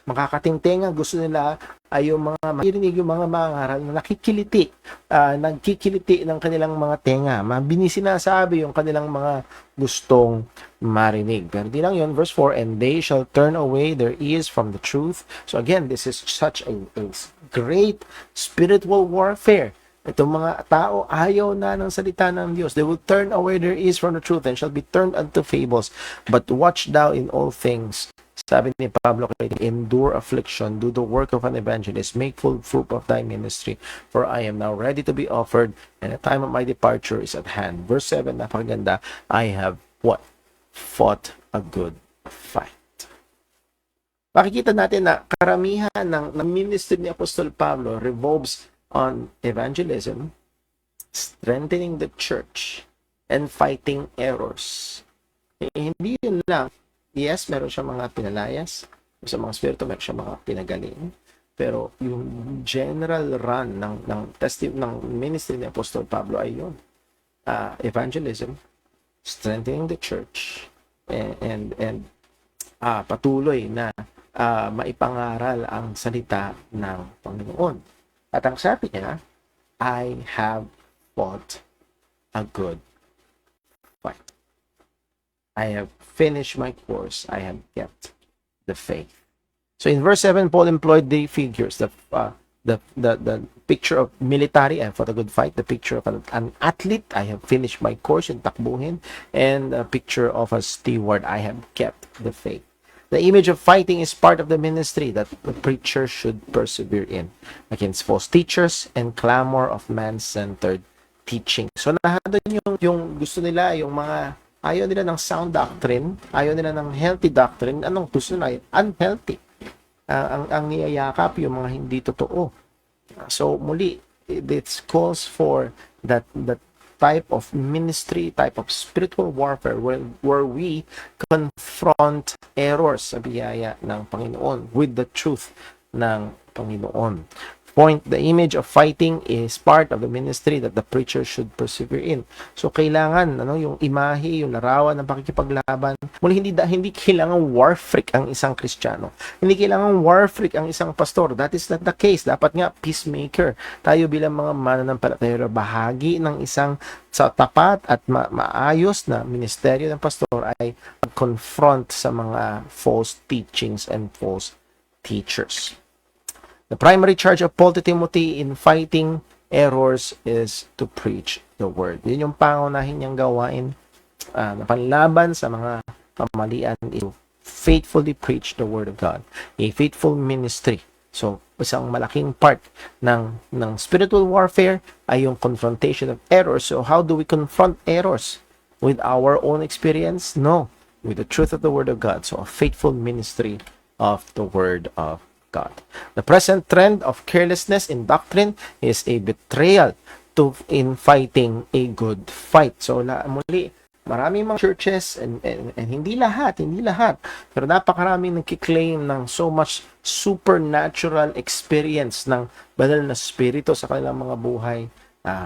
makakatingtingan, gusto nila ay yung mga maririnig yung mga mangaral na nakikiliti, nagkikiliti ng kanilang mga tenga. Mabini sinasabi yung kanilang mga gustong marinig. Pero di lang yun, verse 4, and they shall turn away their ears from the truth. So again, this is such a great spiritual warfare. Itong mga tao, ayaw na ng salita ng Diyos. They will turn away their ears from the truth and shall be turned unto fables. But watch thou in all things. Sabi ni Pablo, endure affliction, do the work of an evangelist, make full fruit of thy ministry, for I am now ready to be offered, and the time of my departure is at hand. Verse 7, napakaganda, I have what? Fought a good fight. Makikita natin na karamihan ng ministry ni Apostol Pablo revolves on evangelism, strengthening the church, and fighting errors. Hindi yun lang. Yes, meron siya mga pinalayas. Sa mga spirito, meron siya mga pinagaling. Pero yung general run ng ministry ni Apostol Pablo ay yun. Evangelism, strengthening the church, and patuloy na maipangaral ang salita ng Panginoon. At ang sabi niya, I have fought a good fight. I have finished my course. I have kept the faith. So in verse 7, Paul employed the figures, the picture of military, I have fought a good fight, the picture of an athlete, I have finished my course in takbuhin, and a picture of a steward, I have kept the faith. The image of fighting is part of the ministry that the preacher should persevere in against false teachers and clamor of man-centered teaching. So nahadon yung gusto nila, yung mga ayaw nila ng sound doctrine, ayaw nila ng healthy doctrine. Anong gusto nila? Unhealthy. Ang niyayakap yung mga hindi totoo. So muli, it calls for that type of ministry, type of spiritual warfare where we confront errors sa biyaya ng Panginoon with the truth ng Panginoon. Point, the image of fighting is part of the ministry that the preacher should persevere in. So kailangan yung imahe, yung larawan ng pakikipaglaban. Muli hindi kailangan war freak ang isang Kristiyano. Hindi kailangan war freak ang isang pastor. That is not the case. Dapat nga peacemaker. Tayo bilang mga mananampalataya bahagi ng isang sa tapat at maayos na ministeryo ng pastor ay confront sa mga false teachings and false teachers. The primary charge of Paul to Timothy in fighting errors is to preach the word. Yun yung pangunahin niyang gawain na panlaban sa mga pamalian is to faithfully preach the word of God. A faithful ministry So, isang malaking part ng spiritual warfare ay yung confrontation of errors. So, how do we confront errors? With our own experience? No. With the truth of the Word of God. So, a faithful ministry of the Word of God. The present trend of carelessness in doctrine is a betrayal in fighting a good fight. So, muli, maraming mga churches and hindi lahat, pero napakaraming nagki-claim ng so much supernatural experience ng banal na spirito sa kanilang mga buhay.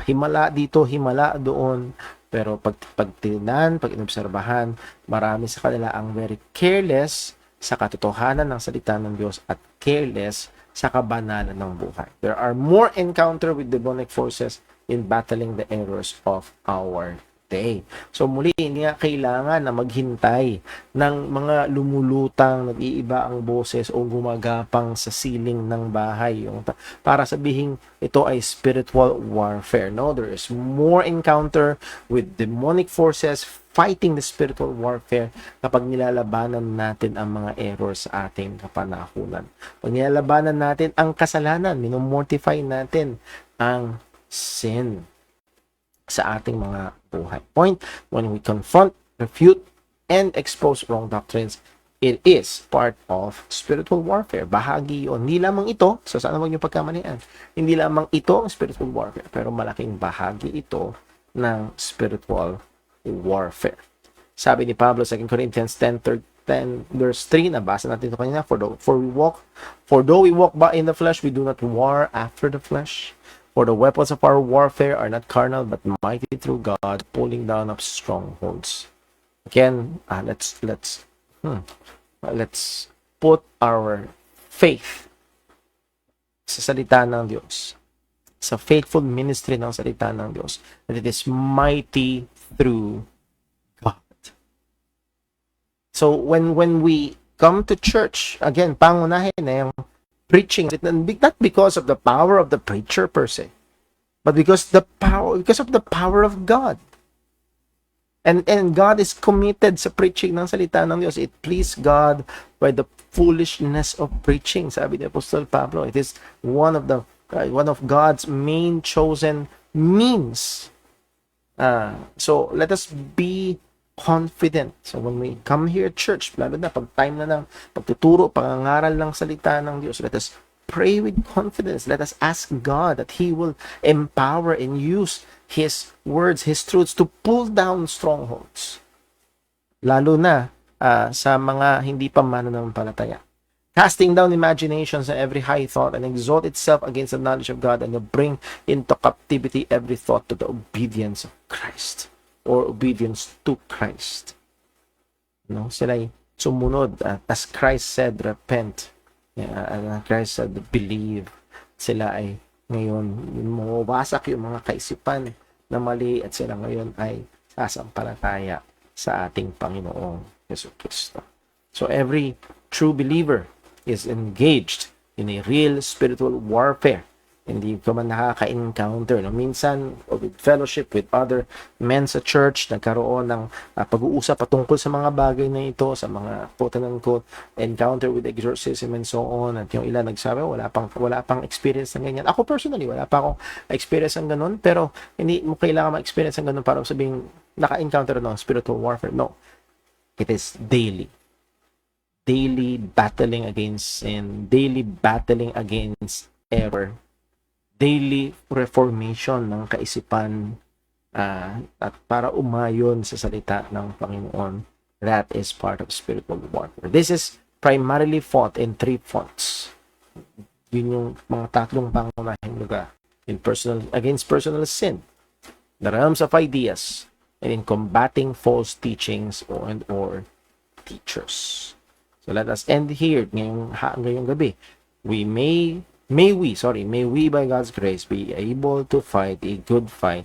Himala dito, himala doon, pero pag inobserbahan, marami sa kanila ang very careless sa katotohanan ng salita ng Diyos at careless sa kabanalan ng buhay. There are more encounter with demonic forces in battling the errors of our day. So muli, hindi nga kailangan na maghintay ng mga lumulutang, nag-iiba ang boses o gumagapang sa ceiling ng bahay para sabihin ito ay spiritual warfare. No, there is more encounter with demonic forces fighting the spiritual warfare kapag nilalabanan natin ang mga errors sa ating kapanahunan. Pag nilalabanan natin ang kasalanan, minomortify natin ang sin sa ating mga buhay. Point, when we confront, refute, and expose wrong doctrines, it is part of spiritual warfare. Bahagi yun. Hindi lamang ito, so sana wag niyo pagkamalian, hindi lamang ito ang spiritual warfare, pero malaking bahagi ito ng spiritual warfare. Sabi ni Pablo, 2 Corinthians 10 verse 3, nabasa natin ito kanina, for though we walk by in the flesh, we do not war after the flesh. For the weapons of our warfare are not carnal, but mighty through God, pulling down of strongholds. Again, let's put our faith sa salita ng Diyos, sa faithful ministry ng salita ng Diyos, that it is mighty through God. So when we come to church, again, pangunahin na yung preaching, not because of the power of the preacher per se, but because of the power of God. And God is committed sa preaching ng salita ng Diyos. It pleased God by the foolishness of preaching. Sabi ni Apostle Pablo, it is one of God's main chosen means. So let us be confident. So when we come here at church, lalo na pag time na ng pagtuturo, pangangaral ng salita ng Diyos, let us pray with confidence. Let us ask God that He will empower and use His words, His truths to pull down strongholds. Lalo na sa mga hindi pa mananampalataya. Casting down imaginations and every high thought and exalt itself against the knowledge of God, and to bring into captivity every thought to the obedience of Christ, or obedience to Christ. No, sila'y sumunod. As Christ said, repent. Christ said, believe. Sila ay ngayon mawawasak yung mga kaisipan na mali, at sila ngayon ay sasampalataya sa ating Panginoong Jesucristo. So every true believer is engaged in a real spiritual warfare. Hindi ka man nakaka-encounter. No? Minsan, with fellowship with other men sa church, nagkaroon ng pag-uusap patungkol sa mga bagay na ito, sa mga quote-unquote encounter with exorcism and so on. At yung ilan nagsabi, wala pang experience ng ganyan. Ako personally, wala pa akong experience ng ganun, pero hindi mo kailangan ma-experience ng ganun para sabing naka-encounter ng spiritual warfare. No. It is daily. Daily battling against sin, daily battling against error, daily reformation ng kaisipan, at para umayon sa salita ng Panginoon. That is part of spiritual warfare. This is primarily fought in 3 fronts. Yun yung mga tatlong pangunahing lugar. Against personal sin, the realms of ideas, and in combating false teachings or teachers. So let us end here ngayong gabi. May we by God's grace be able to fight a good fight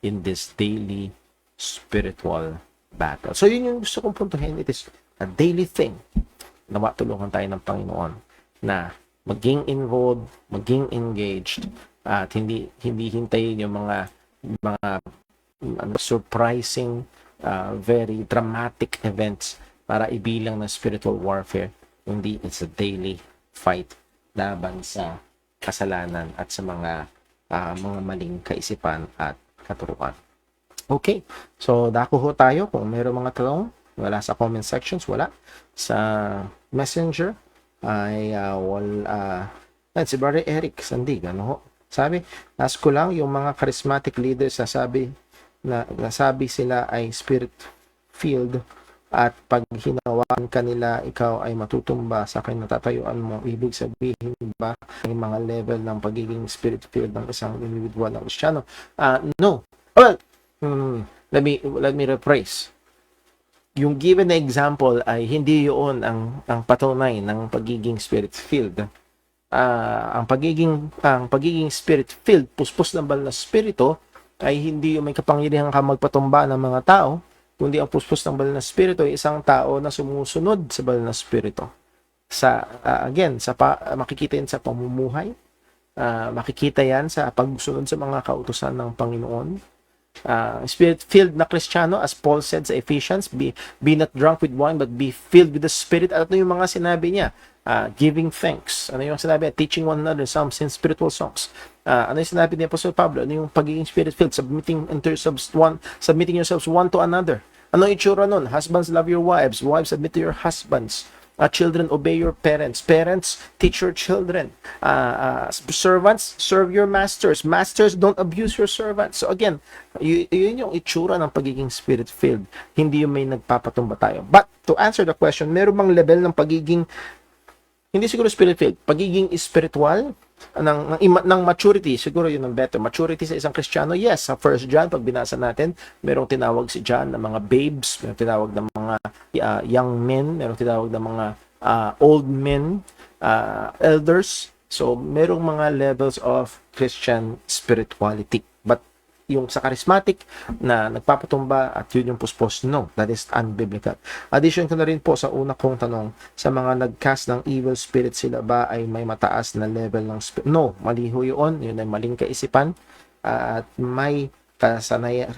in this daily spiritual battle. So yun yung gusto kong puntuhin. It is a daily thing. Nawa tulungan tayo ng Panginoon na maging involved, maging engaged, at hindi hintayin yung mga surprising, very dramatic events para ibilang na spiritual warfare. Hindi, it's a daily fight laban sa kasalanan at sa mga maling kaisipan at katuruan. Okay, so dako ho tayo. Kung mayroong mga tanong, wala sa comment sections, wala. Sa messenger, ay si Brother Eric Sandig, ano ho? Sabi, ask ko lang, yung mga charismatic leaders nasabi sila ay spirit-filled at pag hinawakan kanila, ikaw ay matutumba sa kinatatayuan mo. Ibig sabihin ba may mga level ng pagiging spirit-filled ng isang individual ng Kristiyano? No. Well, let me rephrase. Yung given na example ay hindi yun ang patunay ng pagiging spirit-filled. Ang pagiging spirit-filled, puspos ng banal na spirito, ay hindi yung may kapangyarihan ka magpatumba ng mga tao, kundi ang puspos ng banal na spirito ay isang tao na sumusunod sa banal na spirito. Makikita yan sa pamumuhay, makikita yan sa pagsunod sa mga kautusan ng Panginoon. Spirit-filled na Kristiyano, as Paul said sa Ephesians, be not drunk with wine, but be filled with the Spirit. At ano yung mga sinabi niya? Giving thanks. Ano yung sinabi niya? Teaching one another some spiritual songs. Ano yung sinabi ni Apostle Pablo? Ano yung pagiging spirit-filled? Submitting yourselves one to another. Ano yung itsura nun? Husbands, love your wives. Wives, submit to your husbands. Children, obey your parents. Parents, teach your children. Servants, serve your masters. Masters, don't abuse your servants. So again, yun yung itsura ng pagiging spirit-filled. Hindi yung may nagpapatumba tayo. But to answer the question, meron bang level ng pagiging, hindi siguro spirit-filled, pagiging spiritual, ng maturity, siguro yun ang better. Maturity sa isang Kristiyano, yes. Sa 1 John, pag binasa natin, merong tinawag si John ng mga babes, merong tinawag ng mga young men, merong tinawag ng mga old men, elders. So, merong mga levels of Christian spirituality. But yung sa charismatic na nagpapatumba at yun yung puspos, no, that is unbiblical. Addition ko na rin po sa una kong tanong, sa mga nagcast ng evil spirit, sila ba ay may mataas na level ng spirit? No, maliho yun ay maling kaisipan at may kasanayan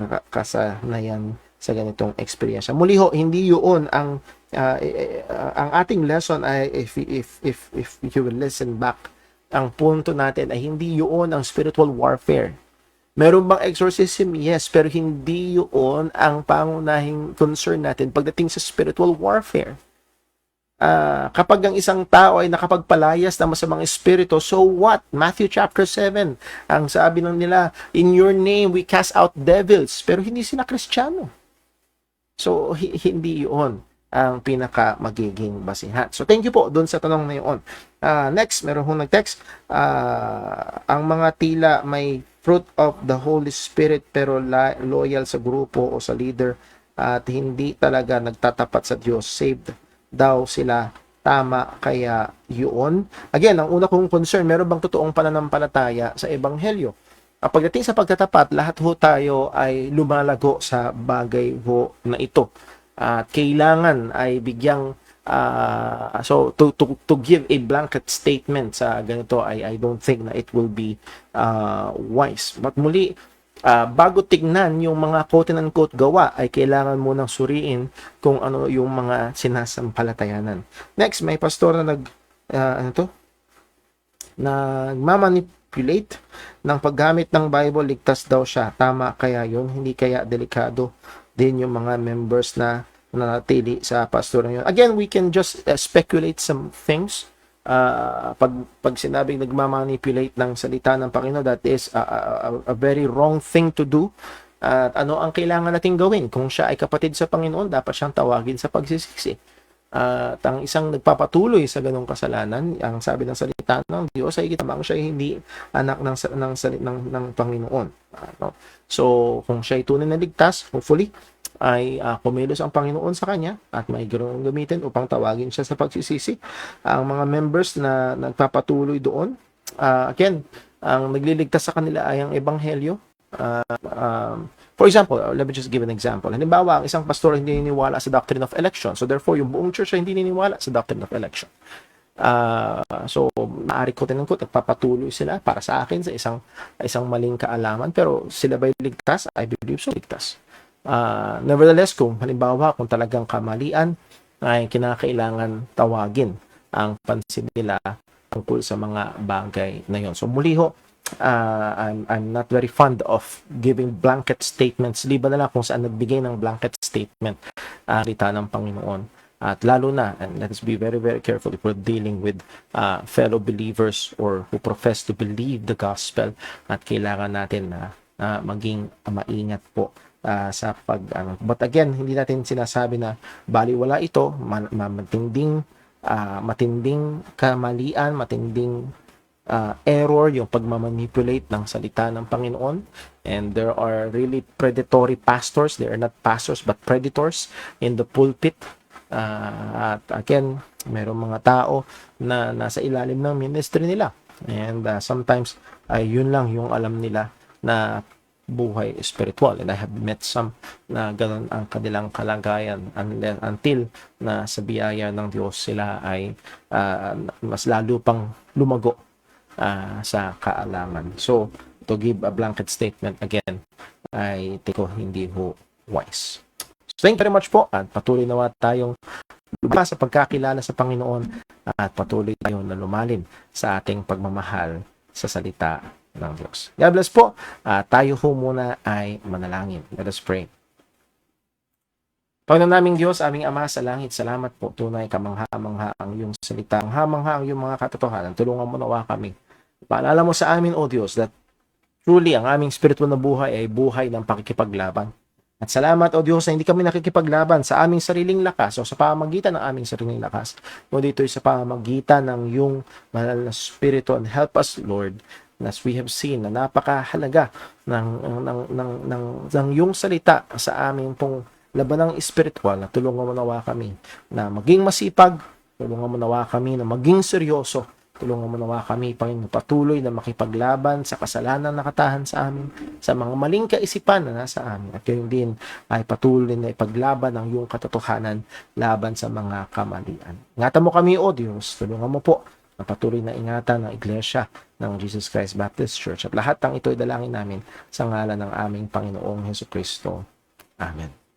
sa ganitong experience. Muli ho, hindi yun ang ating lesson ay if you will listen back, ang punto natin ay hindi yun ang spiritual warfare. Meron bang exorcism? Yes, pero hindi yun ang pangunahing concern natin pagdating sa spiritual warfare. Kapag ang isang tao ay nakapagpalayas ng masamang espiritu, so what? Matthew chapter 7, ang sabi ng nila, in your name we cast out devils, pero hindi sila Kristiyano. So, hindi yun ang pinaka magiging basihan. So, thank you po doon sa tanong na yun. Next, meron hong nag-text, ang mga tila may fruit of the Holy Spirit pero loyal sa grupo o sa leader at hindi talaga nagtatapat sa Diyos, saved daw sila, tama kaya yun? Again, ang una kong concern, meron bang totoong pananampalataya sa Ebanghelyo? Pagdating sa pagtatapat, lahat ho tayo ay lumalago sa bagay ho na ito. At kailangan ay bigyang so to give a blanket statement sa ganito I don't think na it will be wise. But muli, bago tignan yung mga quote-unquote gawa, ay kailangan mo nang suriin kung ano yung mga sinasampalatayanan. Next, may pastor na nagmamanipulate ng paggamit ng Bible, ligtas daw siya. Tama kaya yun? Hindi kaya delikado din yung mga members na nanatili sa pastor yun? Again, we can just speculate some things. Pag sinabing nagmamanipulate ng salita ng Panginoon, that is a very wrong thing to do. At ano ang kailangan nating gawin? Kung siya ay kapatid sa Panginoon, dapat siyang tawagin sa pagsisisi. At ang isang nagpapatuloy sa ganong kasalanan, ang sabi ng salita ng Diyos ay kitamang siya hindi anak ng Panginoon. So, kung siya ay tunay na ligtas, hopefully, ay kumilos ang Panginoon sa kanya at may ganoong gamitin upang tawagin siya sa pagsisisi. Ang mga members na nagpapatuloy doon, again, ang nagliligtas sa kanila ay ang Ebanghelyo. For example, let me just give an example. Halimbawa, ang isang pastor hindi niniwala sa doctrine of election. So therefore, yung buong church ay hindi niniwala sa doctrine of election. So, maaari ko tinangkot, nagpapatuloy sila para sa akin sa isang maling kaalaman. Pero sila ba'y ligtas? I believe so, ligtas. Nevertheless, kung halimbawa, kung talagang kamalian, ay kinakailangan tawagin ang pansin nila tungkol sa mga bagay na yon. So muli ho, I'm not very fond of giving blanket statements. Liban na lang kung saan nagbigay ng blanket statement salita ng Panginoon. At lalo na, and let us be very, very careful if we're dealing with fellow believers or who profess to believe the gospel, at kailangan natin na maging maingat po sa but again, hindi natin sinasabi na baliwala ito, matinding kamalian, matinding error yung pagmamanipulate ng salita ng Panginoon. And there are really predatory pastors. They are not pastors but predators in the pulpit. At again, mayroong mga tao na nasa ilalim ng ministry nila. And sometimes ay yun lang yung alam nila na buhay spiritual. And I have met some na ganun ang kanilang kalagayan until na sa biyaya ng Diyos sila ay mas lalo pang lumago sa kaalaman. So, to give a blanket statement again, ay tiko hindi ho wise. So, thank you very much po, at patuloy nawa tayong lumabas sa pagkakilala sa Panginoon, at patuloy tayong na lumalim sa ating pagmamahal sa salita ng Diyos. God bless po. Tayo ho muna ay manalangin. Let us pray. Panginoon naming Diyos, aming Ama sa langit, salamat po. Tunay kamangha-mangha ang iyong salita. Mangha-mangha ang iyong mga katotohanan. Tulungan mo nawa kami. Paalala mo sa amin, O Diyos, that truly ang aming spiritual na buhay ay buhay ng pakikipaglaban. At salamat, O Diyos, na hindi kami nakikipaglaban sa aming sariling lakas o sa pamamagitan ng aming sariling lakas. Kundi ito ay sa pamamagitan ng iyong banal na Espiritu. And help us, Lord, as we have seen, na napakahalaga ng iyong salita sa aming pong labanang espiritual, na tulungan mo nawa kami na maging masipag, tulungan mo nawa kami na maging seryoso, tulungan mo nawa kami, Panginoon, patuloy na makipaglaban sa kasalanan na nakatahan sa amin, sa mga maling kaisipan na nasa amin, at gayon din ay patuloy na ipaglaban ang iyong katotohanan laban sa mga kamalian. Ingatan mo kami, O Diyos, tulungan mo po na patuloy na ingatan ng Iglesia ng Jesus Christ Baptist Church. At lahat ng ito ay dalangin namin sa ngalan ng aming Panginoong Hesukristo. Amen.